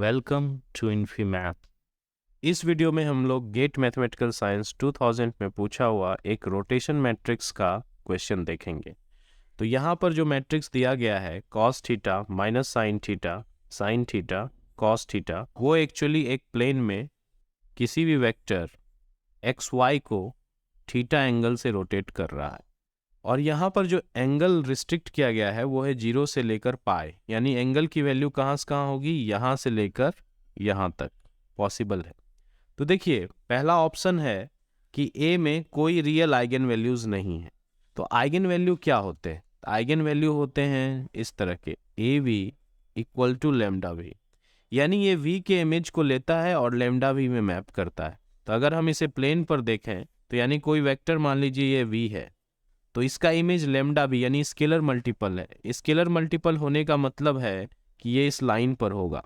Welcome to Infi Math. इस video में हम लोग गेट मैथमेटिकल साइंस 2000 में पूछा हुआ एक रोटेशन मैट्रिक्स का क्वेश्चन देखेंगे। तो यहाँ पर जो मैट्रिक्स दिया गया है cos theta minus sine theta cos theta, वो एक्चुअली एक प्लेन में किसी भी वेक्टर एक्स वाई को थीटा एंगल से रोटेट कर रहा है। और यहाँ पर जो एंगल रिस्ट्रिक्ट किया गया है वो है 0 से लेकर पाई, यानी एंगल की वैल्यू कहाँ से कहाँ होगी, यहाँ से लेकर यहाँ तक पॉसिबल है। तो देखिए पहला ऑप्शन है कि ए में कोई रियल आइगन वैल्यूज नहीं है। तो आइगन वैल्यू क्या होते हैं? आइगन वैल्यू होते हैं इस तरह के A V equal to lambda V, यानी ये वी के इमेज को लेता है और लेमडा वी में मैप करता है। तो अगर हम इसे प्लेन पर देखें तो यानी कोई वेक्टर मान लीजिए ये वी है, तो इसका इमेज लेमडा भी यानी स्केलर मल्टीपल है। स्केलर मल्टीपल होने का मतलब है कि ये इस लाइन पर होगा।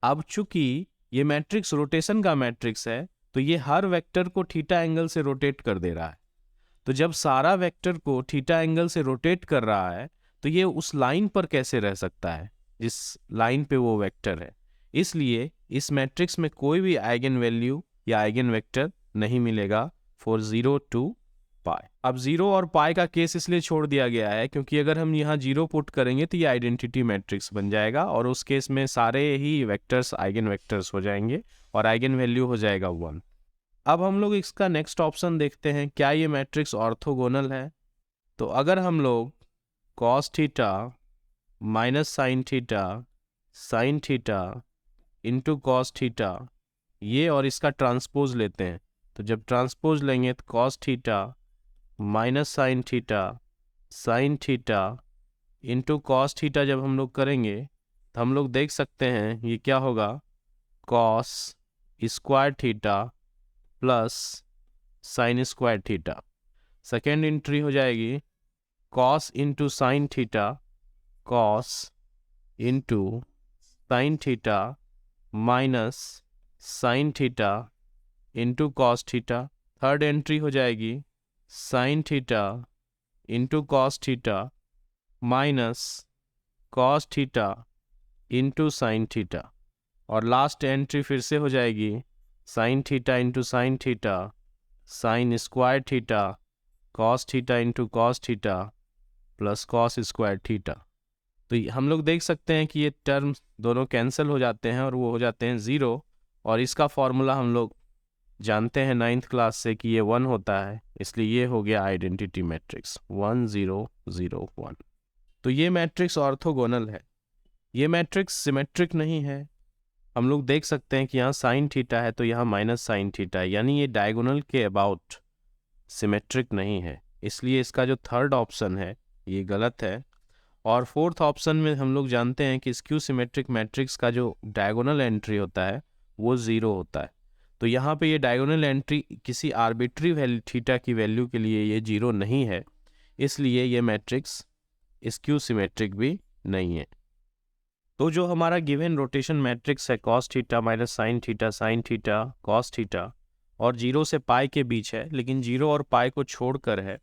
अब चूंकि ये मैट्रिक्स रोटेशन का मैट्रिक्स है तो ये हर वेक्टर को थीटा एंगल से रोटेट कर दे रहा है। तो जब सारा वेक्टर को थीटा एंगल से रोटेट कर रहा है तो ये उस लाइन पर कैसे रह सकता है जिस लाइन पे वो वेक्टर है। इसलिए इस मैट्रिक्स में कोई भी आइगन वैल्यू या आइगन वेक्टर नहीं मिलेगा फॉर 0 to पाई। अब 0 और पाई का केस इसलिए छोड़ दिया गया है क्योंकि अगर हम यहाँ 0 पुट करेंगे तो ये आइडेंटिटी मैट्रिक्स बन जाएगा और उस केस में सारे ही वेक्टर्स आइगन वेक्टर्स हो जाएंगे और आइगन वैल्यू हो जाएगा 1। अब हम लोग इसका नेक्स्ट ऑप्शन देखते हैं, क्या ये मैट्रिक्स ऑर्थोगोनल है। तो अगर हम लोग cos theta minus sine theta into cos theta ये और इसका ट्रांसपोज लेते हैं, तो जब ट्रांसपोज लेंगे तो cos theta minus sine theta into cos theta जब हम लोग करेंगे तो हम लोग देख सकते हैं ये क्या होगा, cos square theta plus sine square theta. Second entry हो जाएगी cos into sine theta cos into sine theta minus sine theta into cos theta. Third entry हो जाएगी sign theta into cos theta minus cos theta into sine theta. और last entry फिर से हो जाएगी sign theta into sine theta sine square theta cos theta into cos theta plus cos square theta. तो हम लोग देख सकते हैं कि ये टर्म दोनों कैंसिल हो जाते हैं और वो हो जाते हैं 0। और इसका फॉर्मूला हम लोग जानते हैं 9th क्लास से कि ये 1 होता है, इसलिए ये हो गया आइडेंटिटी मैट्रिक्स 1 0 0 1। तो ये मैट्रिक्स ऑर्थोगोनल है। ये मैट्रिक्स सिमेट्रिक नहीं है। हम लोग देख सकते हैं कि यहाँ साइन थीटा है तो यहाँ माइनस साइन थीटा है, यानी ये डायगोनल के अबाउट सिमेट्रिक नहीं है, इसलिए इसका जो थर्ड ऑप्शन है ये गलत है। और फोर्थ ऑप्शन में हम लोग जानते हैं कि स्क्यू सिमेट्रिक मैट्रिक्स का जो डायगोनल एंट्री होता है वो 0 होता है। तो यहाँ पे ये डायगोनल एंट्री किसी आर्बिट्री वैल्यू थीटा की वैल्यू के लिए ये 0 नहीं है, इसलिए ये मैट्रिक्स स्क्यू सिमेट्रिक भी नहीं है। तो जो हमारा गिवन रोटेशन मैट्रिक्स है cos theta minus sine theta cos theta और 0 से पाई के बीच है, लेकिन 0 और पाई को छोड़कर है,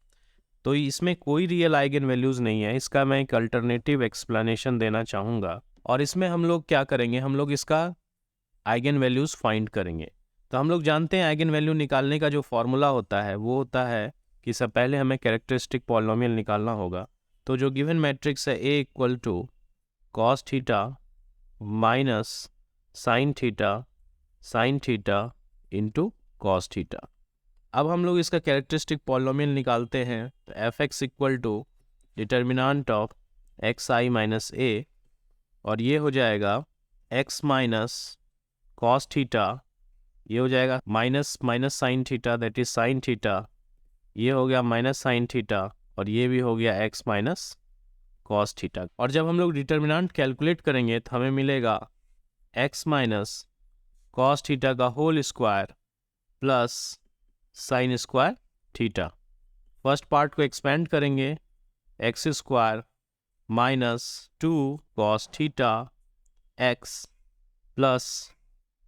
तो इसमें कोई रियल आइगन वैल्यूज़ नहीं है। इसका मैं एक अल्टरनेटिव एक्सप्लेनेशन देना चाहूँगा और इसमें हम लोग क्या करेंगे, हम लोग इसका आइगन वैल्यूज़ फाइंड करेंगे। तो हम लोग जानते हैं आइगन वैल्यू निकालने का जो फॉर्मूला होता है वो होता है कि सब पहले हमें कैरेक्टरिस्टिक पॉलिनोमियल निकालना होगा। तो जो गिवन मैट्रिक्स है A equal to cos theta minus sine theta into cos theta. अब हम लोग इसका कैरेक्टरिस्टिक पॉलिनोमियल निकालते हैं, तो F X equal to determinant of X I minus A, और ये हो जाएगा एक्स माइनस कॉस थीटा, ये हो जाएगा minus sine theta that is sine theta, ये हो गया माइनस साइन थीटा और ये भी हो गया एक्स माइनस कॉस थीटा। और जब हम लोग डिटर्मिनेंट कैलकुलेट करेंगे तो हमें मिलेगा एक्स माइनस कॉस थीटा का whole square plus sine square theta. First part को एक्सपेंड करेंगे, X square minus 2 cos theta X plus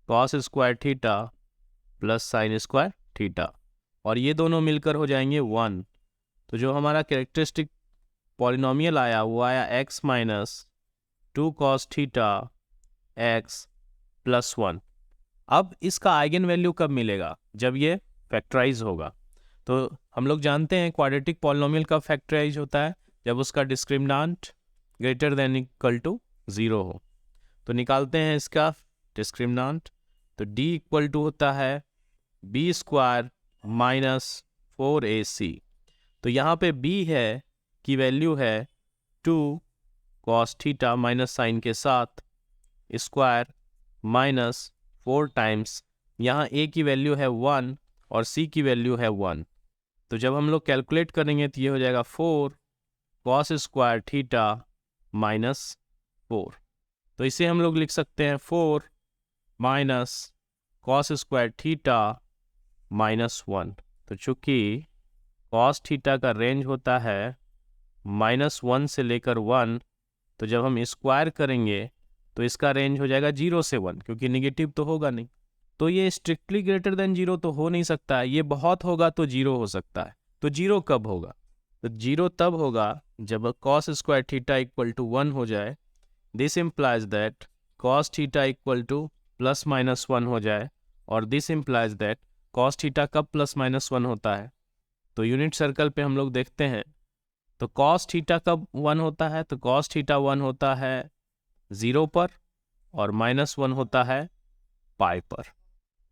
cos square theta plus sine square theta, और ये दोनों मिलकर हो जाएंगे 1। तो जो हमारा कैरेक्टरिस्टिक पॉलिनोमियल आया वो आया x minus 2 cos theta x +1। अब इसका आइगन वैल्यू कब मिलेगा? जब ये फैक्टराइज होगा। तो हम लोग जानते हैं क्वाड्रेटिक पॉलिनोमियल कब फैक्टराइज होता है? जब उसका discriminant greater than equal to 0 हो। तो निकालते हैं इसका डिस्क्रिमिनेंट। तो d इक्वल टू होता है b² माइनस 4ac। तो यहाँ पे b है की वैल्यू है 2 cos थीटा माइनस साइन के साथ स्क्वायर माइनस 4 टाइम्स, यहाँ a की वैल्यू है 1 और c की वैल्यू है 1। तो जब हम लोग कैलकुलेट करेंगे तो ये हो जाएगा 4 cos स्क्वायर थीटा माइनस 4। तो इसे हम लोग लिख सकते हैं 4 minus cos square theta minus 1। तो चूंकि cos थीटा का रेंज होता है -1 से लेकर 1, तो जब हम स्क्वायर करेंगे तो इसका रेंज हो जाएगा 0 से 1, क्योंकि निगेटिव तो होगा नहीं। तो ये स्ट्रिक्टली ग्रेटर देन 0 तो हो नहीं सकता है, ये बहुत होगा तो 0 हो सकता है। तो 0 कब होगा? तो 0 तब होगा जब cos square theta equal to 1 हो जाए। This implies that cos theta equal to +-1 हो जाए, और this implies that cos theta कब +-1 होता है? तो यूनिट सर्कल पे हम लोग देखते हैं। तो cos थीटा कब 1 होता है? तो cos थीटा 1 होता है 0 पर और -1 होता है पाई पर।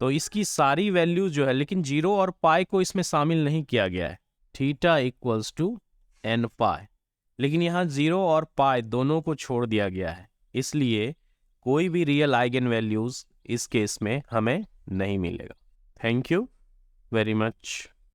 तो इसकी सारी वैल्यूज जो है, लेकिन 0 और पाई को इसमें शामिल नहीं किया गया है। थीटा इक्वल्स टू n पाई, लेकिन यहाँ 0 और पाई दोनों को छोड़ दिया गया है, इसलिए कोई भी रियल आइगन वैल्यूज इस केस में हमें नहीं मिलेगा। Thank you very much.